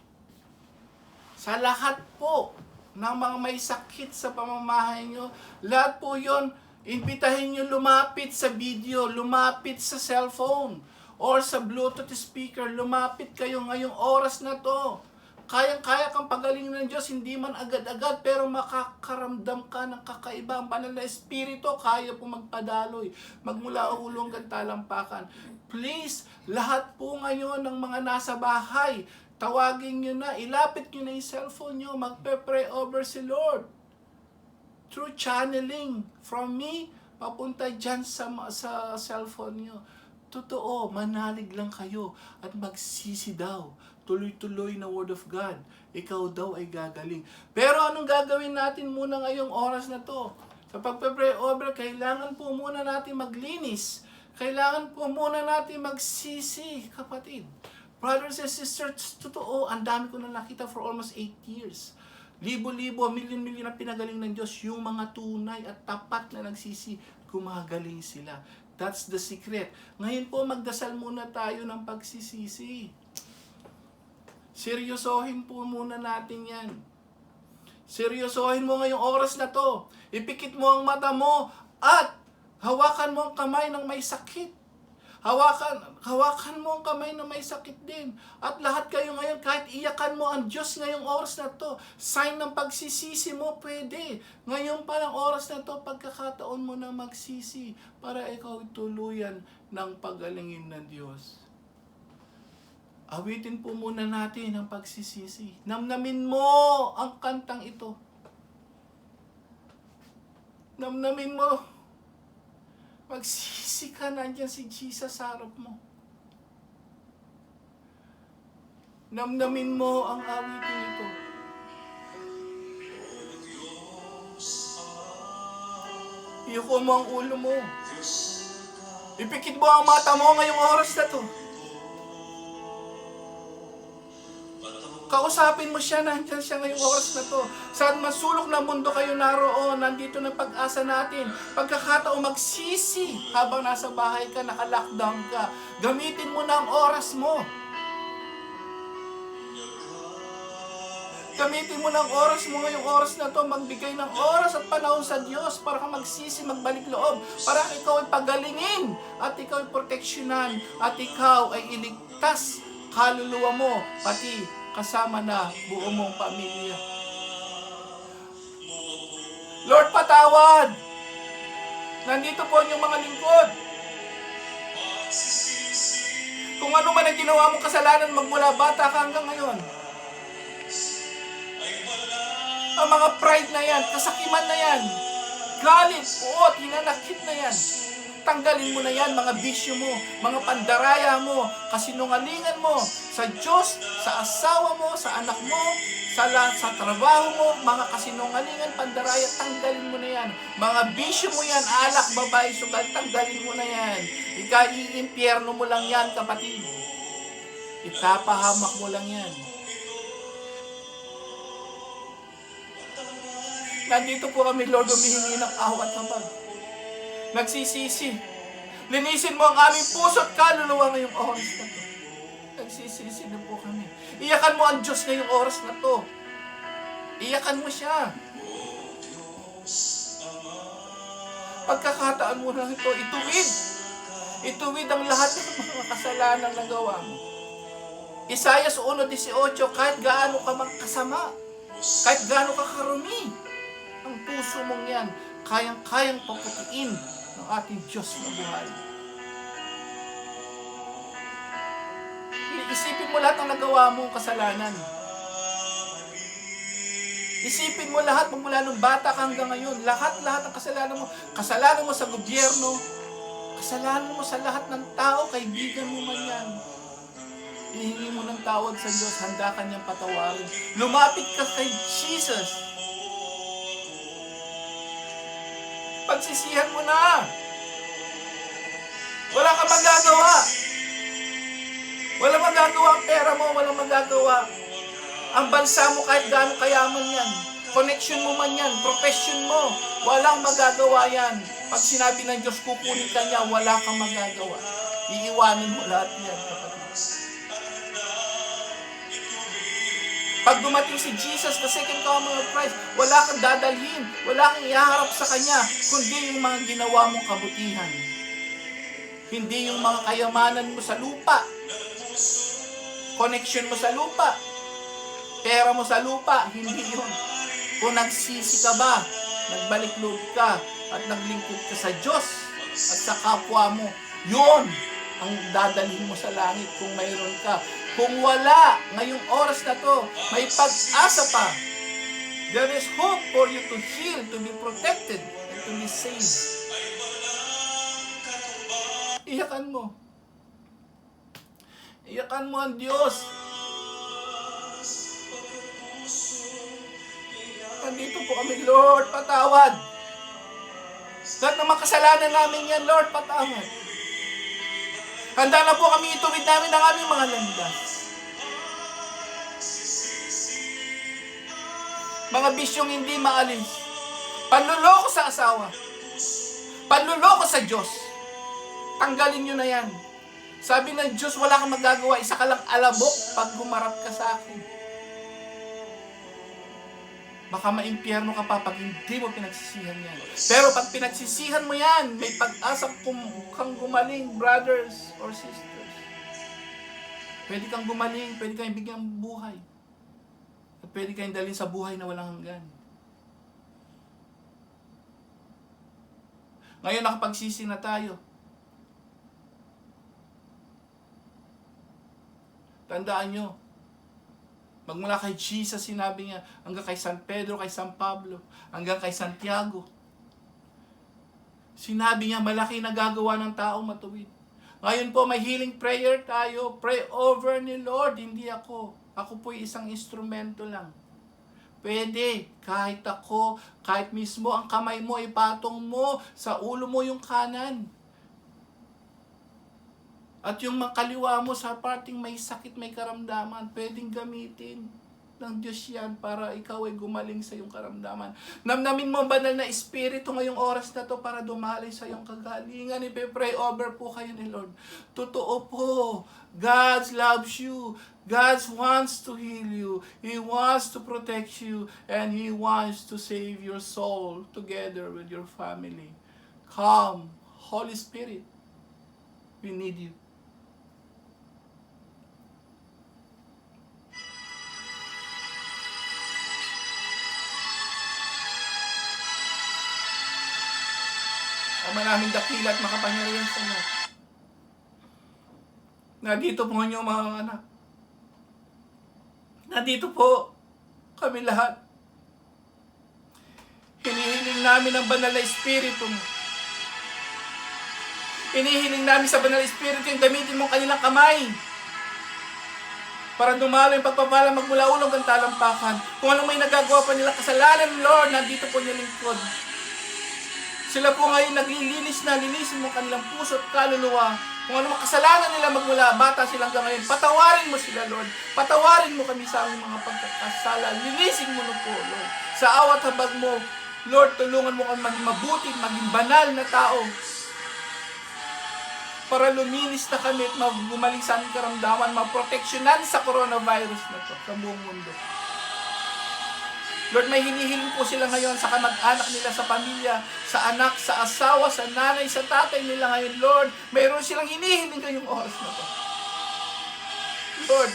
sa lahat po ng mga may sakit sa pamamahay nyo, lahat po yon, imbitahin nyo lumapit sa video, lumapit sa cellphone, or sa Bluetooth speaker, lumapit kayo ngayong oras na to. Kayang-kaya kang pagalingin ng Diyos, hindi man agad-agad, pero makakaramdam ka ng kakaiba. Ang banal na espiritu, kaya po magpadaloy, magmula ulo hanggang talampakan. Please, lahat po ngayon ng mga nasa bahay, tawagin nyo na, ilapit nyo na yung cellphone nyo, magpe-pray over si Lord. Through channeling from me, papunta dyan sa cellphone nyo. Totoo, manalig lang kayo at magsisi daw. Tuloy-tuloy na word of God. Ikaw daw ay gagaling. Pero anong gagawin natin muna ngayong oras na to? Sa pagpe-pray over, kailangan po muna natin maglinis. Kailangan po muna natin magsisi, kapatid. Brothers and sisters, totoo, ang dami ko na nakita for almost 8 years. Libo-libo, milyon-milyon na pinagaling ng Diyos. Yung mga tunay at tapat na nagsisi, gumagaling sila. That's the secret. Ngayon po, magdasal muna tayo ng pagsisisi. Seryosohin po muna natin yan. Seryosohin mo ngayong oras na to. Ipikit mo ang mata mo at hawakan mo ang kamay ng may sakit. Hawakan mo ang kamay ng may sakit din. At lahat kayo ngayon, kahit iyakan mo ang Diyos ngayong oras na to, sign ng pagsisisi mo, pwede. Ngayon pa ng oras na to, pagkakataon mo na magsisi para ikaw tuluyan ng pagalingin ng Diyos. Awitin po muna natin ang pagsisisi. Namnamin mo ang kantang ito. Namnamin mo. Magsisi ka, nandiyan si Jesus sa harap mo. Namnamin mo ang awitin ito. Iyuko mo ang ulo mo. Ipikit mo ang mata mo ngayong oras na to. Kausapin mo siya, nandyan siya ngayong oras na to. Saan man sulok ng mundo kayo naroon, nandito na pag-asa natin. Pagkakataon magsisi habang nasa bahay ka, naka-lockdown ka. Gamitin mo na ang oras mo. Gamitin mo na ang oras mo ngayong oras na to. Magbigay ng oras at panahon sa Diyos para ka magsisi, magbalik loob. Para ikaw ay pagalingin at ikaw ay proteksyonan at ikaw ay iligtas kaluluwa mo, pati kasama na buo mong pamilya. Lord, patawad! Nandito po ang iyong mga lingkod. Kung ano man ang ginawa mong kasalanan magmula bata ka hanggang ngayon. Ang mga pride na yan, kasakiman na yan, galit, uot, hinanakit na yan. Tanggalin mo na yan, mga bisyo mo, mga pandaraya mo, kasinungalingan mo, sa Diyos, sa asawa mo, sa anak mo, sa trabaho mo, mga kasinungalingan, pandaraya, tanggalin mo na yan. Mga bisyo mo yan, alak, babae, sugal, tanggalin mo na yan. Iimpyerno mo lang yan, kapatid. Itapahamak mo lang yan. Nandito po kami, Lord, humihingi ng awat kapag nagsisisi. Linisin mo ang aming puso at kaluluwa ngayong oras na to. Nagsisisi na po kami. Iyakan mo ang Diyos ngayong oras na to. Iyakan mo siya. Pagkakataan mo na ito, ituwid. Ituwid ang lahat ng mga kasalanan na gawa mo. Isaiah 1:18, kahit gaano ka magkasama, kahit gaano ka karumi, ang puso mong yan, kayang-kayang paputiin ng ating Diyos na buhay. Isipin mo lahat ng nagawa mong kasalanan. Isipin mo lahat magmula nung bata ka hanggang ngayon. Lahat ng kasalanan mo sa gobyerno, kasalanan mo sa lahat ng tao, kaibigan mo man yan. Ihingi mo ng tawad sa Diyos, handa ka niyang patawarin. Lumapit ka kay Jesus. Pagsisihan mo na. Wala ka magagawa. Wala magagawa ang pera mo, wala magagawa. Ang bansa mo kahit gaano kayaman yan. Connection mo man yan, profession mo, walang magagawa yan. Pag sinabi ng Diyos, kukunin ka niya, wala kang magagawa. Iiwanan mo lahat yan, kapatid. Pag dumating si Jesus, the second coming of Christ, wala kang dadalhin, wala kang ihaharap sa Kanya, kundi yung mga ginawa mong kabutihan. Hindi yung mga kayamanan mo sa lupa, connection mo sa lupa, pera mo sa lupa, hindi yun. Kung nagsisi ka ba, nagbalik loob ka, at naglingkod ka sa Diyos at sa kapwa mo, yun ang dadalhin mo sa langit kung mayroon ka. Kung wala, ngayong oras na to, may pag-asa pa. There is hope for you to heal, to be protected, and to be saved. Iyakan mo. Iyakan mo ang Diyos. Nandito po kami, Lord, patawad. Lahat ng mga kasalanan namin yan, Lord, patawad. Handa na po kami ituwid namin ang aming mga landas. Mga bisyong hindi maalis. Panluloko sa asawa. Panluloko sa Diyos. Tanggalin nyo na yan. Sabi ng Diyos, wala kang magagawa. Isa ka lang alabok pag gumarap ka sa akin. Baka maimpyerno ka pa pag hindi mo pinagsisihan yan. Pero pag pinagsisihan mo yan, may pag-asa kang gumaling, brothers or sisters. Pwede kang gumaling, pwede kang ibigyan ng buhay. At pwede kang dalhin sa buhay na walang hanggan. Ngayon nakapagsisi na tayo. Tandaan nyo, magmula kay Jesus, sinabi niya, hanggang kay San Pedro, kay San Pablo, hanggang kay Santiago. Sinabi niya, malaki na gagawa ng taong matuwid. Ngayon po, may healing prayer tayo. Pray over ni Lord, hindi ako. Ako po'y isang instrumento lang. Pwede, kahit ako, kahit mismo ang kamay mo, ipatong mo, sa ulo mo yung kanan. At yung makaliwa mo sa parting may sakit, may karamdaman, pwedeng gamitin ng Diyos yan para ikaw ay gumaling sa iyong karamdaman. Namnamin mo ang banal na Espiritu ngayong oras na to para dumalay sa iyong kagalingan. Ipipray over po kayo ni Lord. Totoo po, God loves you. God wants to heal you. He wants to protect you. And He wants to save your soul together with your family. Come, Holy Spirit. We need you. Ama naming dakila at makapangyarihan sa lahat. Nandito po niyo mga anak. Nandito po kami lahat. Hinihiling namin ang banal na Espiritu mo. Hinihiling namin sa banal na Espiritu yung gamitin mo kanilang kamay para dumalo yung pagpapala magmula ulong ang talampakan. Kung anong may nagagawa pa nilang kasalanan, Lord, nandito po niyo lingkod. Sila po ngayon naglilinis na, linisin mo kanilang puso at kaluluwa. Kung ano kasalanan nila magmula, bata silang ngayon, patawarin mo sila, Lord. Patawarin mo kami sa aming mga pagkakasala. Linisin mo na po, Lord. Sa awat habag mo, Lord, tulungan mo kami maging mabuti, maging banal na tao. Para luminis na kami at gumaling sa aming karamdaman, maproteksyonan sa coronavirus na to sa buong mundo. Lord, may hinihiling po sila ngayon sa kamag-anak nila, sa pamilya, sa anak, sa asawa, sa nanay, sa tatay nila ngayon. Lord, mayroon silang hinihiling ngayong oras na to. Lord,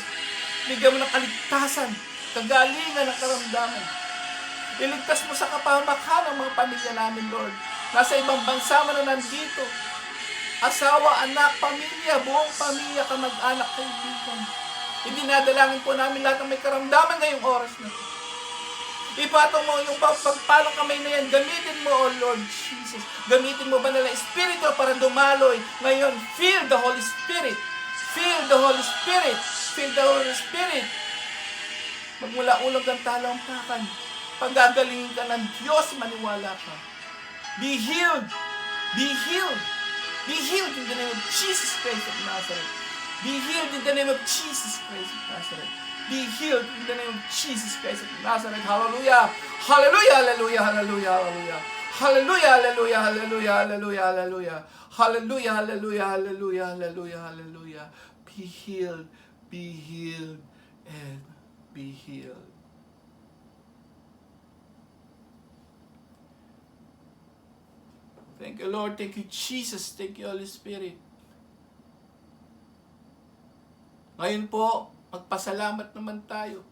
bigyan mo ng kaligtasan, kagalingan ng karamdaman. Iligtas mo sa kapahamakan ang mga pamilya namin, Lord. Nasa ibang bansa man na nandito. Asawa, anak, pamilya, buong pamilya, kamag-anak, kaibigan. Idinadalangin po namin lahat ng may karamdaman ngayong oras na to. Ipatong mo yung pagpalang kamay na yan. Gamitin mo, O Lord Jesus. Gamitin mo banal na Espiritu para dumaloy. Ngayon, feel the Holy Spirit. Feel the Holy Spirit. Feel the Holy Spirit. Magmula ulag ang talampakan. Paggagalingin ka ng Diyos, maniwala ka. Be healed. Be healed. Be healed in the name of Jesus Christ of Nazareth. Be healed in the name of Jesus Christ of Nazareth. Be healed in the name of Jesus Christ of Nazareth. Hallelujah! Hallelujah! Hallelujah! Hallelujah! Hallelujah! Hallelujah, hallelujah, hallelujah, hallelujah, hallelujah. Hallelujah, hallelujah, hallelujah, hallelujah, hallelujah. Be healed, and be healed. Thank you, Lord. Thank you, Jesus. Thank you, Holy Spirit. Ngayon po, magpasalamat naman tayo.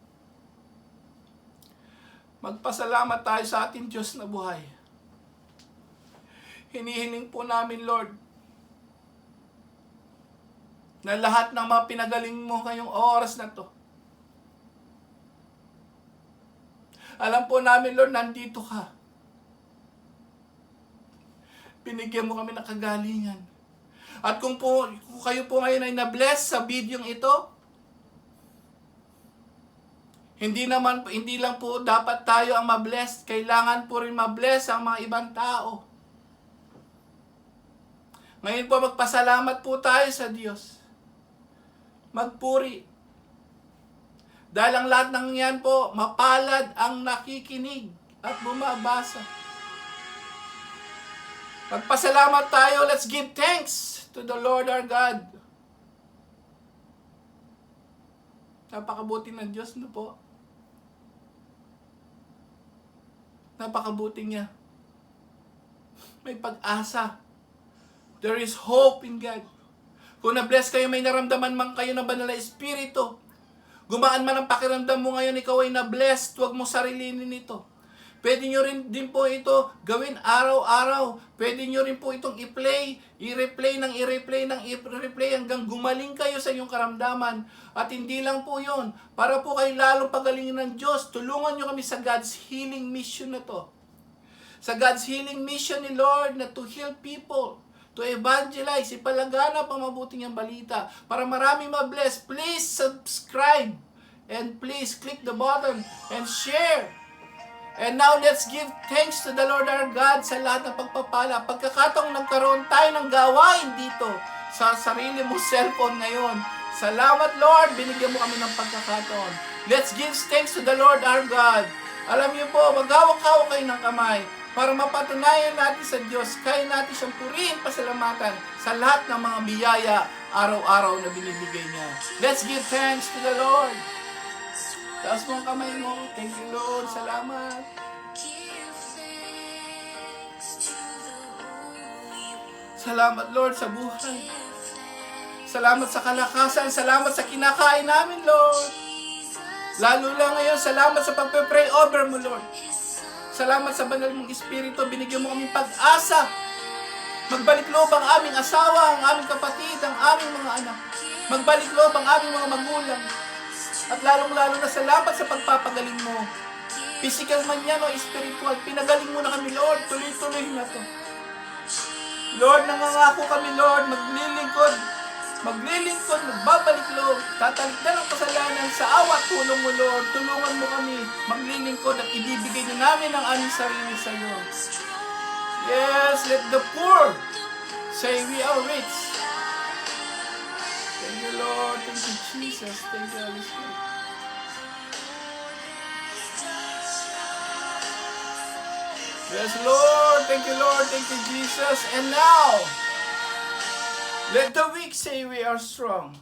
Magpasalamat tayo sa ating Diyos na buhay. Hinihiling po namin, Lord, na lahat ng mga pinagaling mo ngayong oras na to. Alam po namin, Lord, nandito ka. Binigyan mo kami ng kagalingan. At kung kayo po ngayon ay na-bless sa videong ito, hindi lang po dapat tayo ang ma-bless, kailangan po rin ma-bless ang mga ibang tao. Ngayon po magpasalamat po tayo sa Diyos. Magpuri. Dahil ang lahat ng yan po, mapalad ang nakikinig at bumabasa. Magpasalamat tayo. Let's give thanks to the Lord our God. Napakabuti ng Diyos na po. Napakabuti niya. May pag-asa. There is hope in God. Kung na-bless kayo, may naramdaman man kayo ng banal na Espiritu. Gumaan man ang pakiramdam mo ngayon, ikaw ay na-blessed, huwag mo sarilinin ito. Pwede nyo rin din po ito gawin araw-araw. Pwede nyo rin po itong i-replay hanggang gumaling kayo sa inyong karamdaman. At hindi lang po yon. Para po kayo lalong pagalingin ng Diyos, tulungan nyo kami sa God's healing mission na to. Sa God's healing mission ni Lord na to heal people, to evangelize, ipalaganap ang mabuting ang balita para marami ma-bless. Please subscribe and please click the button and share. And now let's give thanks to the Lord our God sa lahat ng pagpapala. Pagkakataong nagkaroon tayo ng gawain dito sa sarili mo cellphone ngayon. Salamat Lord, binigyan mo kami ng pagkakataon. Let's give thanks to the Lord our God. Alam niyo po, maghawak-hawak kayo ng kamay para mapatunayan natin sa Diyos, kaya natin siyang purihin, pasalamatan sa lahat ng mga biyaya araw-araw na binibigay niya. Let's give thanks to the Lord. Taas mo ang kamay mo. Thank you, Lord. Salamat. Salamat, Lord, sa buhay. Salamat sa kalakasan. Salamat sa kinakain namin, Lord. Lalo lang ngayon, salamat sa pagpe-pray over mo, Lord. Salamat sa banal mong Espiritu. Binigyan mo kaming pag-asa. Magbalik loob ang aming asawa, ang aming kapatid, ang aming mga anak. Magbalik loob ang aming mga magulang. At lalong-lalo na salamat sa pagpapagaling mo. Physical man yan o spiritual, pinagaling mo na kami, Lord. Tuloy-tuloy na to. Lord, nangangako kami, Lord, maglilingkod, magbabalik loob, tatalikdan ang kasalanan sa awa at tulong mo, Lord. Tulungan mo kami, maglilingkod at ibibigay na namin ang aming sarili sa iyo. Yes, let the poor say we are rich. Thank you, Lord. Thank you, Jesus. Thank you, Holy Spirit. Yes, Lord. Thank you, Lord. Thank you, Jesus. And now, let the weak say we are strong.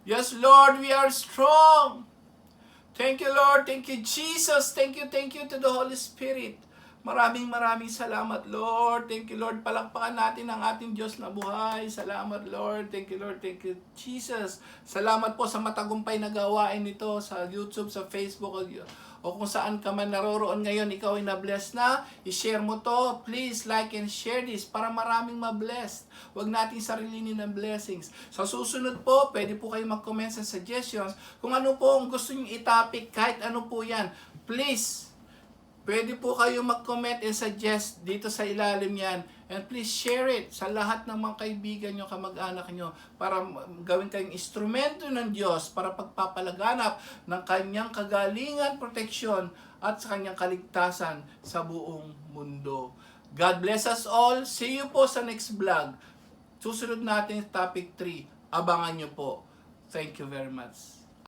Yes, Lord, we are strong. Thank you, Lord. Thank you, Jesus. Thank you to the Holy Spirit. Maraming salamat, Lord. Thank you, Lord. Palakpakan natin ang ating Diyos na buhay. Salamat, Lord. Thank you, Lord. Thank you, Jesus. Salamat po sa matagumpay na gawain nito sa YouTube, sa Facebook, o kung saan ka man naroroon ngayon, ikaw ay na-bless na. I-share mo to. Please like and share this para maraming ma-blessed. Huwag nating sarilinin ng blessings. Sa susunod po, pwede po kayo mag-comment sa suggestions. Kung ano po ang gusto nyo i-topic, kahit ano po yan, please, pwede po kayo mag-comment and suggest dito sa ilalim yan. And please share it sa lahat ng mga kaibigan nyo, kamag-anak nyo, para gawin kayong instrumento ng Diyos para pagpapalaganap ng kanyang kagalingan, proteksyon, at sa kanyang kaligtasan sa buong mundo. God bless us all. See you po sa next vlog. Susunod natin topic 3. Abangan nyo po. Thank you very much.